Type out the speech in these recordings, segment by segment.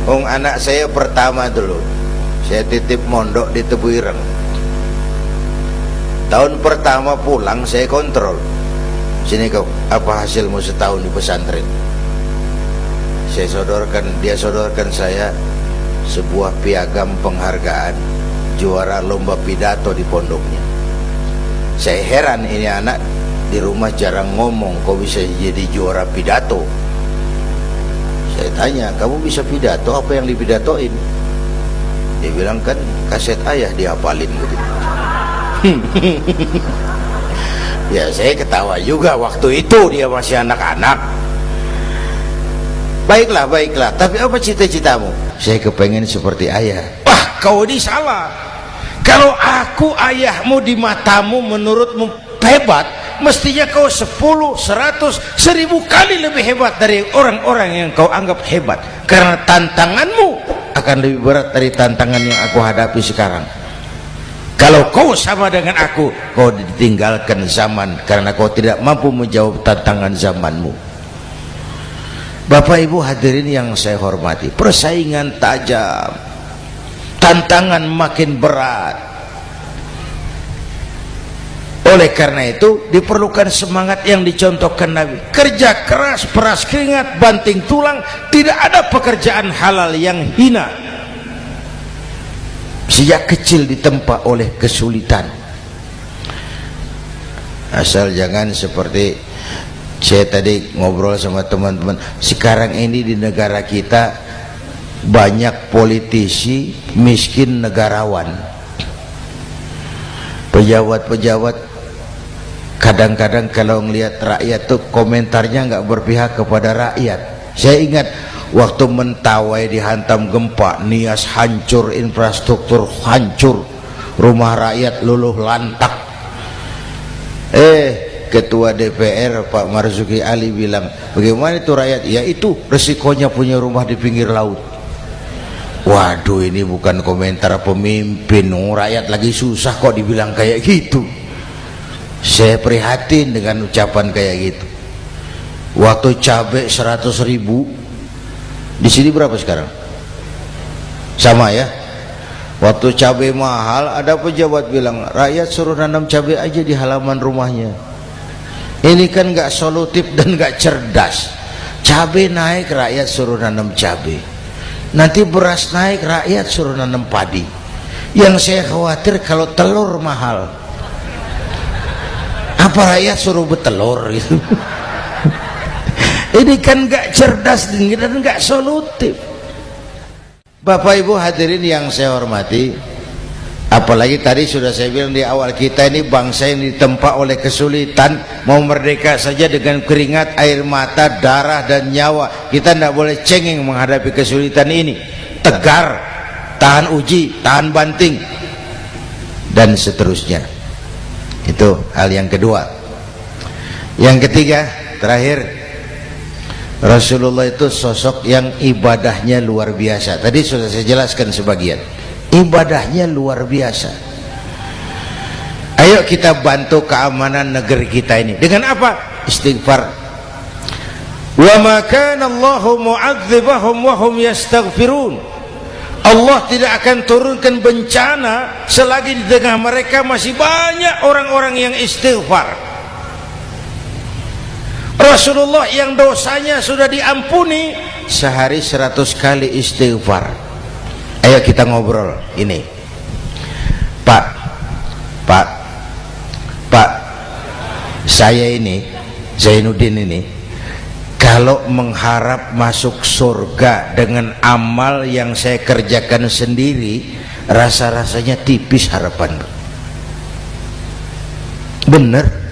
Anak saya pertama dulu saya titip mondok di Tebu Ireng. Tahun pertama pulang saya kontrol, sini kau, apa hasilmu setahun di pesantren? Dia sodorkan saya sebuah piagam penghargaan juara lomba pidato di pondoknya. Saya heran, ini anak di rumah jarang ngomong, kok bisa jadi juara pidato? Saya tanya, kamu bisa pidato, apa yang dipidatoin? Dia bilang, kan kaset ayah dihafalin gitu. Ya saya ketawa juga, waktu itu dia masih anak-anak. Baiklah, tapi apa cita-citamu? Saya kepengen seperti ayah. Wah, kau ini salah. Kalau aku ayahmu di matamu menurutmu hebat, mestinya kau 10, 100, 1000 kali lebih hebat dari orang-orang yang kau anggap hebat, karena tantanganmu akan lebih berat dari tantangan yang aku hadapi sekarang. Kalau kau sama dengan aku, kau ditinggalkan zaman karena kau tidak mampu menjawab tantangan zamanmu. Bapak Ibu hadirin yang saya hormati, persaingan tajam, tantangan makin berat. Oleh karena itu diperlukan semangat yang dicontohkan Nabi. Kerja keras, peras keringat, banting tulang. Tidak ada pekerjaan halal yang hina. Sejak kecil ditempa oleh kesulitan. Asal jangan seperti saya tadi ngobrol sama teman-teman, sekarang ini di negara kita banyak politisi miskin negarawan. Pejabat-pejabat kadang-kadang kalau ngelihat rakyat tuh komentarnya nggak berpihak kepada rakyat. Saya ingat waktu Mentawai dihantam gempa, Nias hancur, infrastruktur hancur, rumah rakyat luluh lantak. Ketua DPR Pak Marzuki Ali bilang, bagaimana itu rakyat? Ya itu resikonya punya rumah di pinggir laut. Waduh, ini bukan komentar pemimpin, rakyat lagi susah kok dibilang kayak gitu. Saya prihatin dengan ucapan kayak gitu. Waktu cabai 100.000, di sini berapa sekarang? Sama ya. Waktu cabai mahal, ada pejabat bilang, rakyat suruh nanam cabai aja di halaman rumahnya. Ini kan nggak solutif dan nggak cerdas. Cabai naik, rakyat suruh nanam cabai. Nanti beras naik, rakyat suruh nanam padi. Yang saya khawatir kalau telur mahal, apa rakyat suruh bertelur gitu? Ini kan nggak cerdas dan nggak solutif. Bapak Ibu hadirin yang saya hormati, apalagi tadi sudah saya bilang di awal, kita ini bangsa yang ditempa oleh kesulitan. Mau merdeka saja dengan keringat, air mata, darah dan nyawa. Kita tidak boleh cengeng menghadapi kesulitan ini. Tegar, tahan uji, tahan banting, dan seterusnya. Itu hal yang kedua. Yang ketiga, terakhir, Rasulullah itu sosok yang ibadahnya luar biasa. Tadi sudah saya jelaskan sebagian. Ibadahnya luar biasa. Ayo kita bantu keamanan negeri kita ini. Dengan apa? Istighfar. Wa ma kana Allahu mu'adzibahum wa hum yastaghfirun. Allah tidak akan turunkan bencana selagi di tengah mereka masih banyak orang-orang yang istighfar. Rasulullah yang dosanya sudah diampuni sehari 100 kali istighfar. Ayo kita ngobrol ini. Pak, saya ini Zainuddin ini, kalau mengharap masuk surga dengan amal yang saya kerjakan sendiri, rasa-rasanya tipis harapan. Bener.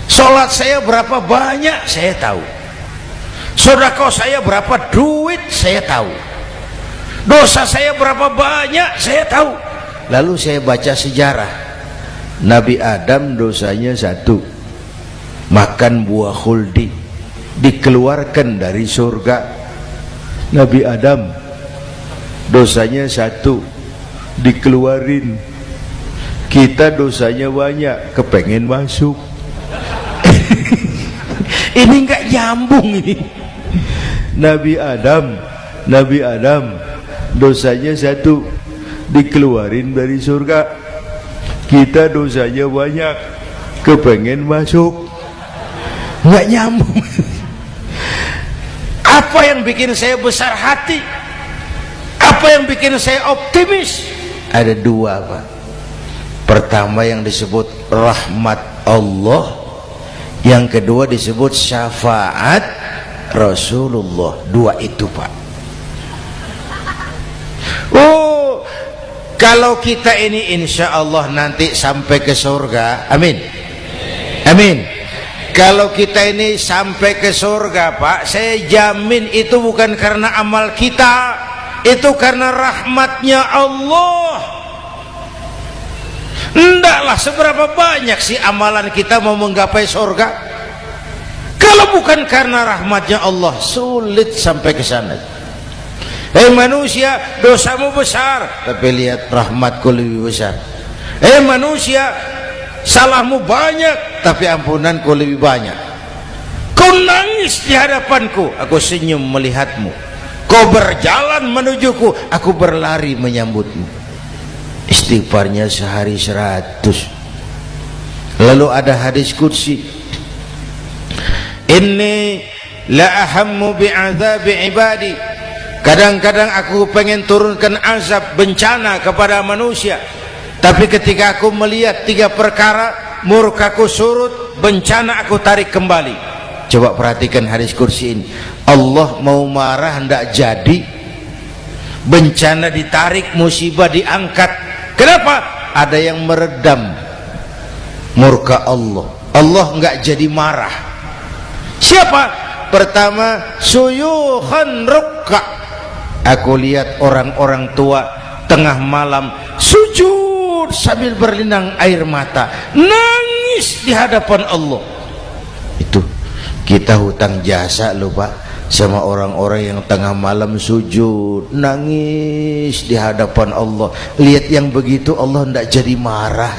Sholat saya berapa banyak saya tahu. Sedekah saya berapa duit saya tahu. Dosa saya berapa banyak saya tahu. Lalu saya baca sejarah. Nabi Adam dosanya 1, makan buah khuldi, dikeluarkan dari surga. Nabi Adam dosanya 1, dikeluarin. Kita dosanya banyak, kepengen masuk. Ini nggak nyambung ini. Nabi Adam Nabi Adam dosanya satu, dikeluarin dari surga. Kita dosanya banyak, kepengen masuk, nggak nyambung. Apa yang bikin saya besar hati? Apa yang bikin saya optimis? Ada dua, Pak. Pertama yang disebut rahmat Allah, yang kedua disebut syafaat Rasulullah. Dua itu, Pak. Oh, kalau kita ini insya Allah nanti sampai ke surga, amin, amin. Kalau kita ini sampai ke surga, Pak, saya jamin itu bukan karena amal kita, itu karena rahmatnya Allah. Ndaklah seberapa banyak sih amalan kita mau menggapai surga. Kalau bukan karena rahmatnya Allah, sulit sampai ke sana. Manusia, dosamu besar, tapi lihat rahmatku lebih besar. Manusia, salahmu banyak, tapi ampunanku lebih banyak. Kau nangis di hadapanku, aku senyum melihatmu. Kau berjalan menujuku, aku berlari menyambutmu. Istighfarnya sehari 100. Lalu ada hadis qudsi, inni la ahammu bi'adzabi ibadi. Kadang-kadang aku pengen turunkan azab, bencana kepada manusia, tapi ketika aku melihat 3 perkara, murkaku surut, bencana aku tarik kembali. Coba perhatikan hadis kursi ini. Allah mau marah hendak jadi, bencana ditarik, musibah diangkat. Kenapa? Ada yang meredam murka Allah. Allah enggak jadi marah. Siapa? Pertama, suyukhan rukka. Aku lihat orang-orang tua tengah malam sujud sambil berlinang air mata, nangis di hadapan Allah. Itu kita hutang jasa loh, Pak, sama orang-orang yang tengah malam sujud nangis di hadapan Allah. Lihat yang begitu Allah tidak jadi marah.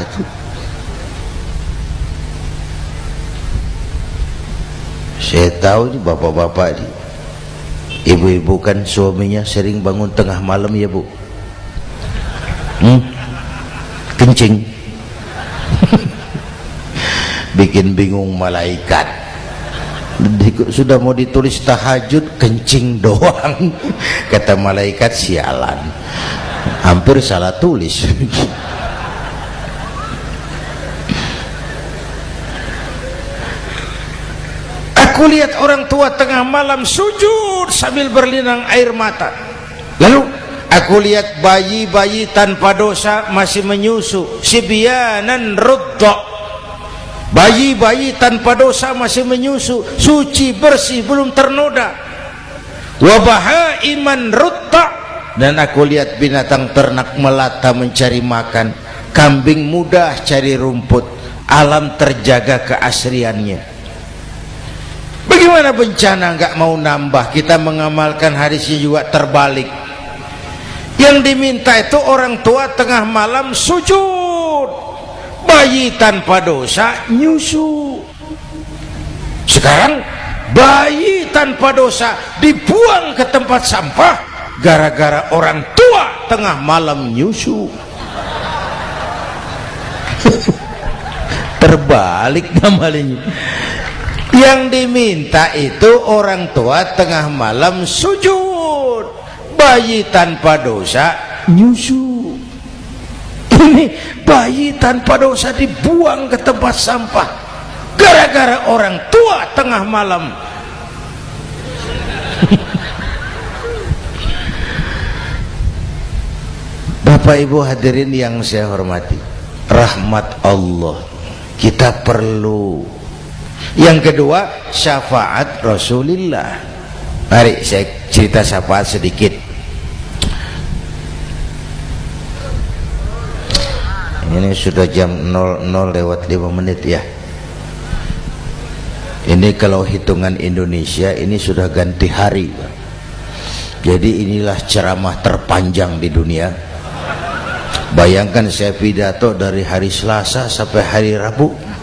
Saya tahu nih bapak-bapak nih, ibu-ibu kan suaminya sering bangun tengah malam ya, Bu. Kencing. Bikin bingung malaikat. Sudah mau ditulis tahajud, kencing doang. Kata malaikat, sialan, hampir salah tulis. Aku lihat orang tua tengah malam sujud sambil berlinang air mata. Lalu aku lihat bayi-bayi tanpa dosa masih menyusu, sibyanan rudda. Bayi-bayi tanpa dosa masih menyusu, suci bersih, belum ternoda. Wa bahaiman rudda. Dan aku lihat binatang ternak melata mencari makan, kambing mudah cari rumput, alam terjaga keasriannya. Bagaimana bencana nggak mau nambah? Kita mengamalkan hadisnya juga terbalik. Yang diminta itu orang tua tengah malam sujud, bayi tanpa dosa nyusu. Sekarang bayi tanpa dosa dibuang ke tempat sampah gara-gara orang tua tengah malam nyusu. Terbalik namanya. Yang diminta itu orang tua tengah malam sujud, bayi tanpa dosa nyusu. Ini bayi tanpa dosa dibuang ke tempat sampah gara-gara orang tua tengah malam. Bapak Ibu hadirin yang saya hormati, rahmat Allah kita perlu. Yang kedua, syafaat Rasulullah. Mari saya cerita syafaat sedikit. Ini sudah jam 00:05 ya. Ini kalau hitungan Indonesia ini sudah ganti hari. Jadi inilah ceramah terpanjang di dunia. Bayangkan saya pidato dari hari Selasa sampai hari Rabu.